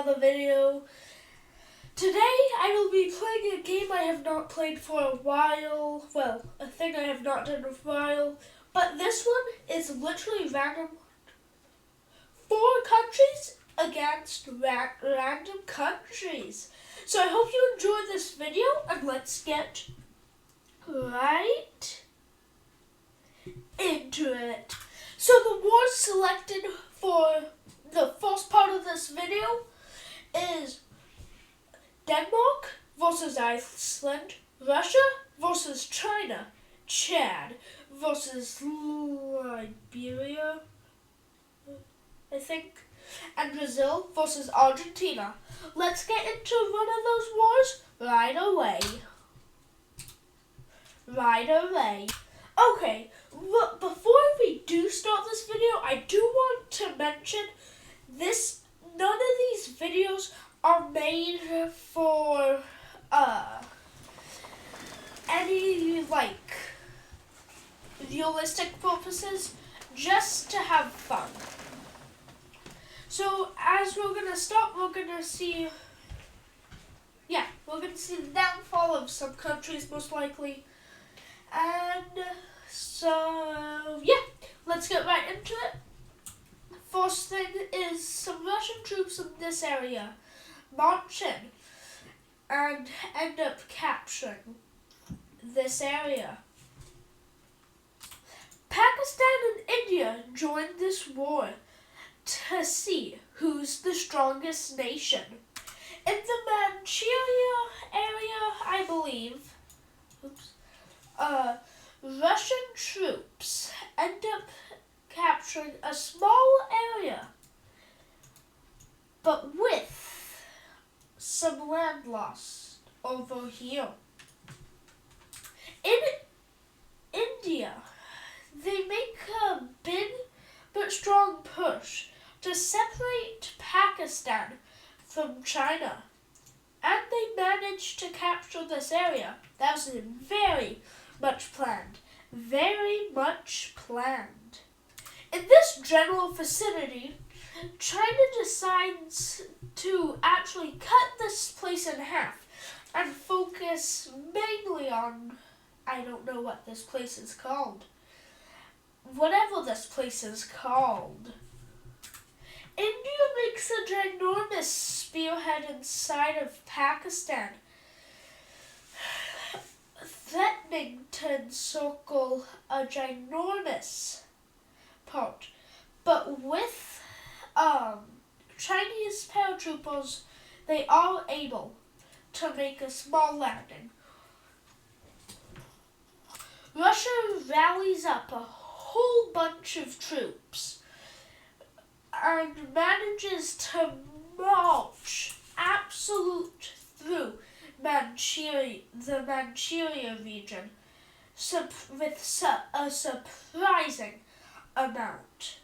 another video. Today I will be playing a game I have not played for a while. Well, a thing I have not done in a while. But this one is literally random. 4 countries against random countries. So I hope you enjoyed this video, and let's get right into it. So the wars selected for the first part of this video is Denmark versus Iceland, Russia versus China, Chad versus Liberia, I think, and Brazil versus Argentina. Let's get into one of those wars right away. Okay, look, before we do start this video, I do want to mention none of these videos are made for any realistic purposes, just to have fun. So as we're gonna start, we're gonna see the downfall of some countries most likely. And so let's get right into it. First thing is some Russian troops in this area march in and end up capturing this area. Pakistan and India joined this war to see who's the strongest nation. In the Manchuria area, I believe, Russian troops end up capturing a small area, but with some land lost over here. In India, they make a big but strong push to separate Pakistan from China, and they managed to capture this area. That was very much planned. In this general vicinity, China decides to actually cut this place in half and focus mainly on, I don't know what this place is called. Whatever this place is called. India makes a ginormous spearhead inside of Pakistan, threatening to encircle a ginormous part. But with Chinese paratroopers, they are able to make a small landing. Russia rallies up a whole bunch of troops and manages to march absolute through the Manchuria region with a surprising amount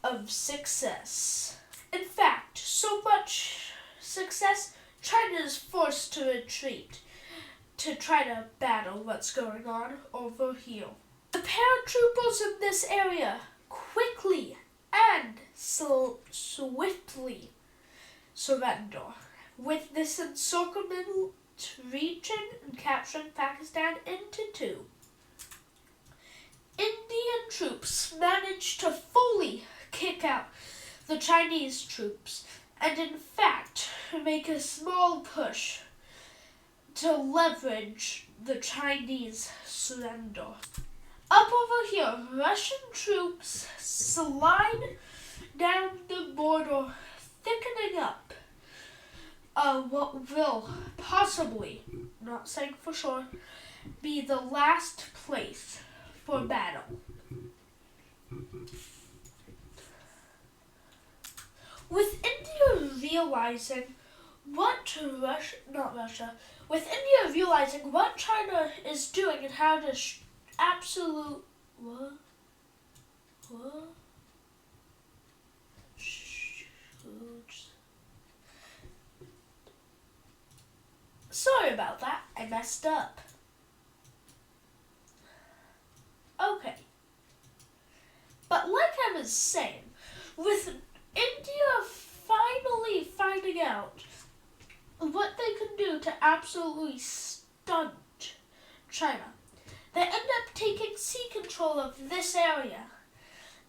of success. In fact, so much success, China is forced to retreat to try to battle what's going on over here. The paratroopers in this area quickly and swiftly surrender, with this encirclement reaching and capturing Pakistan into 2. Indian troops managed to fully kick out the Chinese troops and in fact make a small push to leverage the Chinese surrender. Up over here, Russian troops slide down the border, thickening up what will possibly, not saying for sure, be the last place for battle. With India realizing what China is doing and how to Sorry about that, I messed up. Okay. But like I was saying, with India finally finding finding out what they can do to absolutely stunt China. They end up taking sea control of this area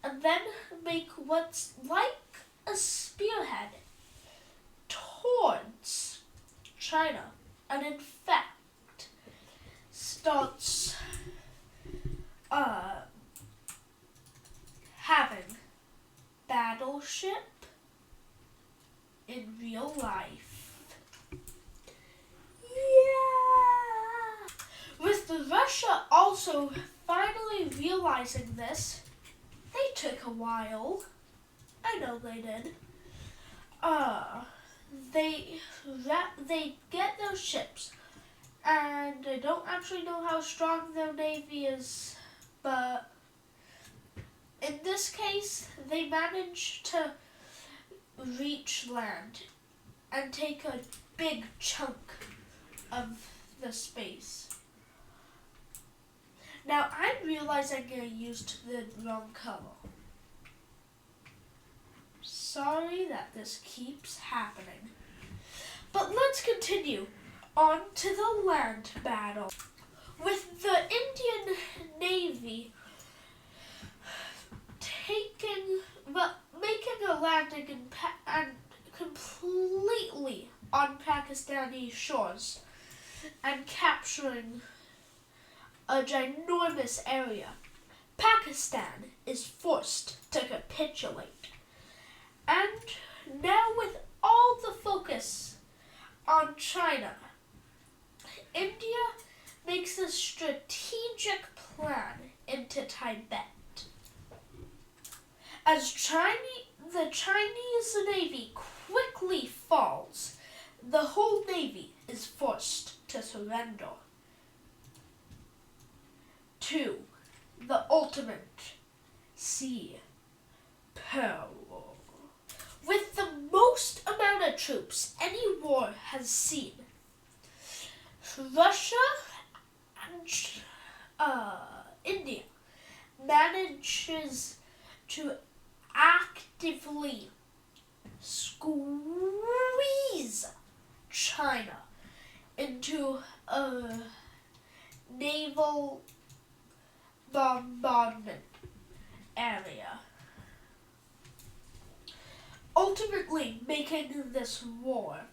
and then make what's like a spearhead towards China, and in fact starts having battleship in real life. Yeah! With Russia also finally realizing this, they took a while. I know they did. They get their ships, and I don't actually know how strong their navy is, but in this case, they managed to reach land and take a big chunk of the space. Now, I'm realizing I used the wrong color. Sorry that this keeps happening. But let's continue on to the land battle. With the Indian Navy making a landing and completely on Pakistani shores and capturing a ginormous area, Pakistan is forced to capitulate. And now with all the focus on China, India makes a strategic plan into Tibet. As the Chinese Navy quickly falls, the whole Navy is forced to surrender to the ultimate sea power. With the most amount of troops any war has seen, Russia and India manages to actively squeeze China into a naval bombardment area, ultimately making this war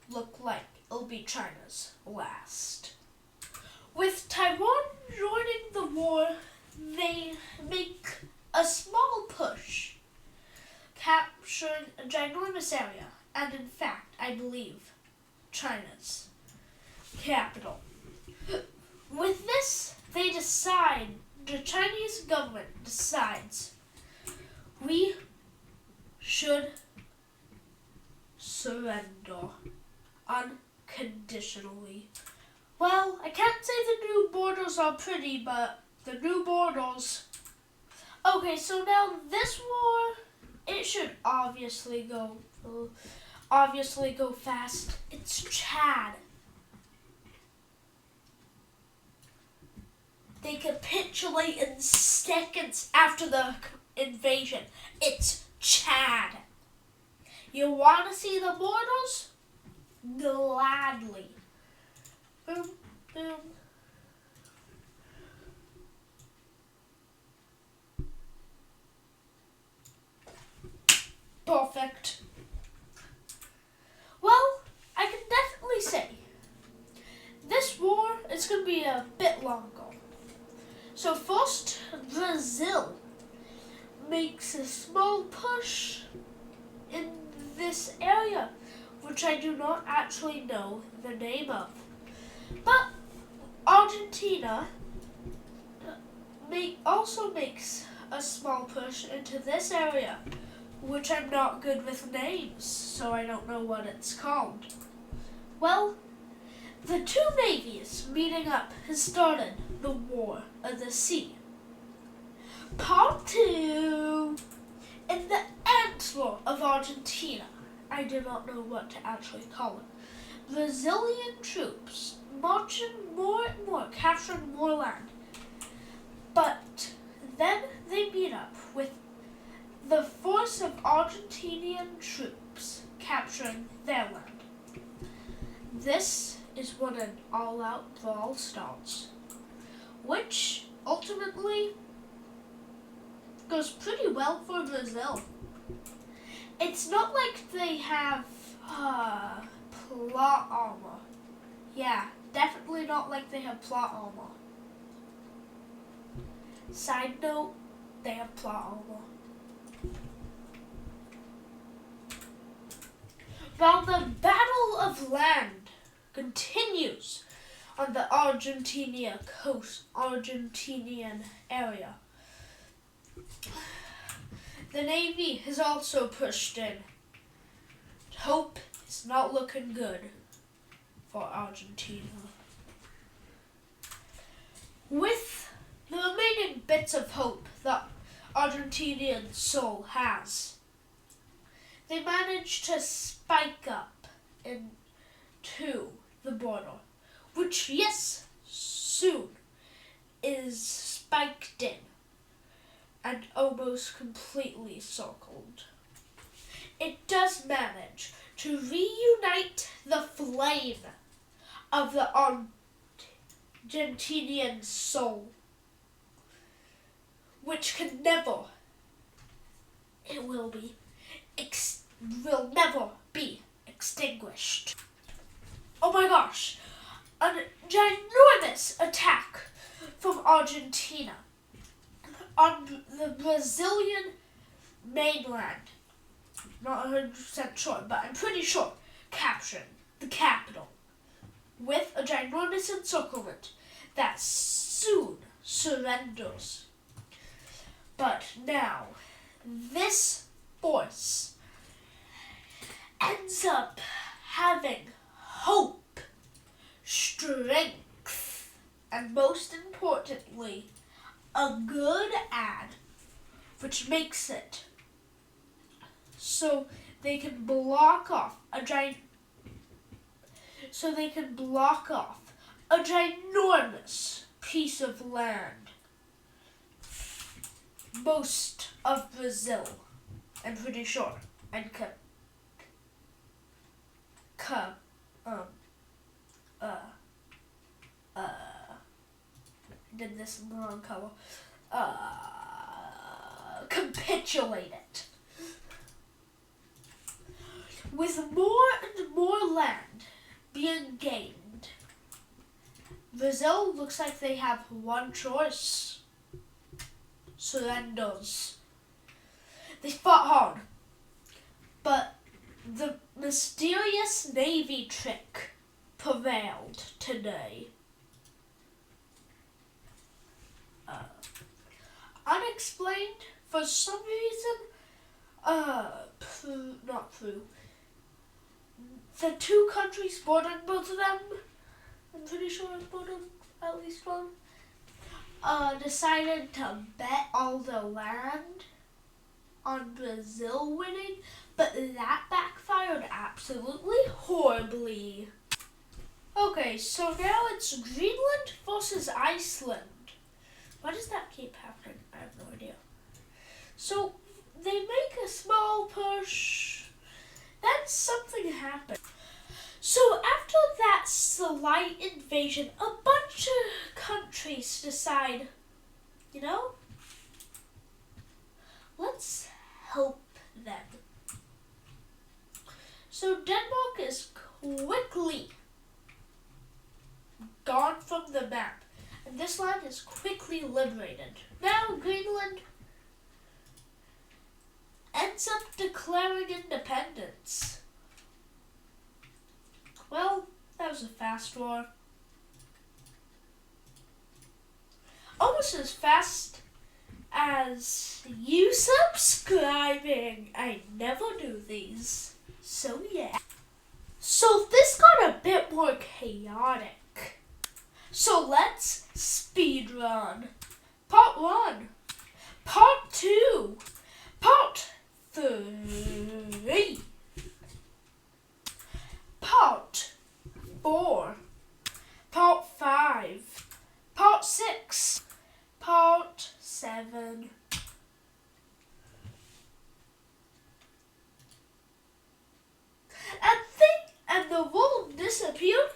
look like it'll be China's last. With Taiwan joining the war, they make a small push, capturing a ginormous area, and in fact, I believe, China's capital. With this, the Chinese government decides, we should surrender unconditionally. Well, I can't say the new borders are pretty, but the new borders. Okay, so now this war, it should obviously go fast. It's Chad. They capitulate in seconds after the invasion. It's Chad. You want to see the borders? Gladly. Boom, boom. Perfect. Well, I can definitely say this war is going to be a bit longer. So first, Brazil makes a small push in this area, which I do not actually know the name of. But Argentina also makes a small push into this area, which I'm not good with names, so I don't know what it's called. Well, the two navies meeting up has started the War of the Sea. Part 2. In the antler of Argentina, I do not know what to actually call it, Brazilian troops marching more and more, capturing more land. But then they meet up with the force of Argentinian troops capturing their land. This is when an all-out brawl starts, which ultimately goes pretty well for Brazil. It's not like they have plot armor. Yeah, definitely not like they have plot armor. Side note, they have plot armor. While the Battle of Land continues on the Argentinian area, the Navy has also pushed in. Hope is not looking good for Argentina. With the remaining bits of hope that Argentinian soul has, they managed to spike up into the border, which, yes, soon is spiked in and almost completely circled. It does manage to reunite the flame of the Argentinian soul, which can never, will never be extinguished. Oh my gosh, a ginormous attack from Argentina on the Brazilian mainland. Not 100% sure, but I'm pretty sure, capturing the capital with a ginormous encirclement that soon surrenders. But now, this force ends up having hope, strength, and most importantly, a good ad, which makes it so they can block off a ginormous piece of land. Most of Brazil, I'm pretty sure, and did this in the wrong color. Capitulate it. With more and more land being gained, Brazil looks like they have one choice. Surrenders. They fought hard, but the mysterious Navy trick prevailed today. Unexplained, for some reason, the two countries bordering both of them, I'm pretty sure it's bordering at least one, decided to bet all the land on Brazil winning, but that backfired absolutely horribly. Okay, so now it's Greenland versus Iceland. Why does that keep happening? I have no idea. So they make a small push, then something happens. So after that slight invasion, a bunch of countries decide, let's help them. So Denmark is quickly gone from the map, and this land is quickly liberated. Now Greenland ends up declaring independence. Well, that was a fast war. Almost as fast as you subscribing. I never do these. So yeah. So this got a bit more chaotic. So let's speed run. Part 1. Part 2. Part 3. Part 4. Part 5. Part 6. Part 7. disappeared.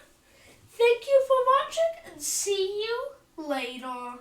Thank you for watching and see you later.